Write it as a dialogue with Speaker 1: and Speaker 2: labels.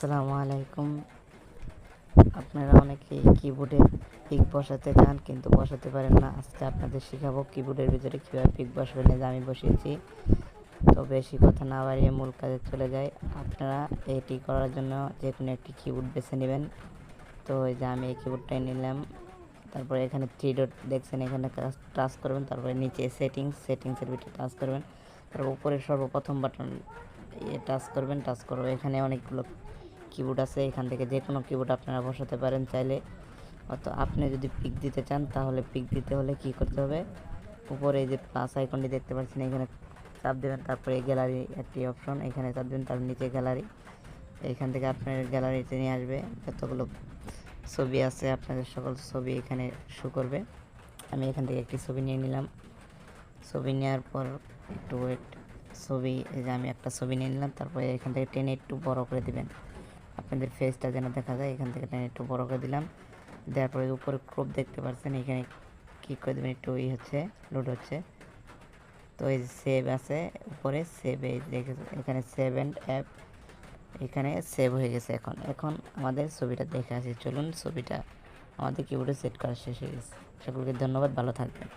Speaker 1: আসসালামু আলাইকুম। আপনারা অনেকেই কিবোর্ডে পিক বসাতে চান কিন্তু বসাতে পারেন না। আজকে আপনাদের শেখাবো কিবোর্ডের ভিতরে কীভাবে পিক বসাবেন। এই যে আমি বসিয়েছি। তো বেশি কথা না বাড়িয়ে মূল কাজে চলে যায়। আপনারা এটি করার জন্য যে কোনো একটি কিবোর্ড বেছে নেবেন। তো এই যে আমি এই কিবোর্ডটাই নিলাম। তারপরে এখানে 3 ডট দেখছেন, এখানে টাচ করবেন। তারপরে নিচে সেটিংসের ভিতরে টাচ করবেন। তারপর উপরে সর্বপ্রথম বাটন টাচ করবেন। এখানে অনেকগুলো কিবোর্ড আছে, এখান থেকে যে কোনো কিবোর্ড আপনারা বসাতে পারেন চাইলে। আপনি যদি পিক দিতে চান তাহলে পিক দিতে হলে কি করতে হবে, উপরে এই যে প্লাস আইকনটি দেখতে পাচ্ছেন, এখানে চাপ দেবেন। তারপরে গ্যালারি একটি অপশন, এখানে চাপ দেবেন। তারপর নিচে গ্যালারি, এইখান থেকে আপনার গ্যালারিতে নিয়ে আসবে। যতগুলো ছবি আছে আপনাদের সকল ছবি এখানে শো করবে। আমি এখান থেকে একটি ছবি নিয়ে নিলাম। ছবি নেওয়ার পর একটু ওয়েট, ছবি এই যে আমি একটা ছবি নিয়ে নিলাম। তারপরে এখান থেকে টেনে একটু বড় করে দিবেন, আপনাদের ফেসটা যেন দেখা যায়। এখান থেকে টেনে একটু বড় করে দিলাম। দেওয়ার পরে উপরে ক্রপ দেখতে পাচ্ছেন, এখানে ক্লিক করে দেবেন। একটু হচ্ছে লোড হচ্ছে। তো এই সেভ আছে উপরে, সেভ এই এখানে সেভ অ্যান্ড অ্যাপ, এখানে সেভ হয়ে গেছে। এখন আমাদের ছবিটা দেখে আসি। চলুন, ছবিটা আমাদের কিবোর্ডে সেট করা শেষ হয়ে গেছে। সকলকে ধন্যবাদ, ভালো থাকবেন।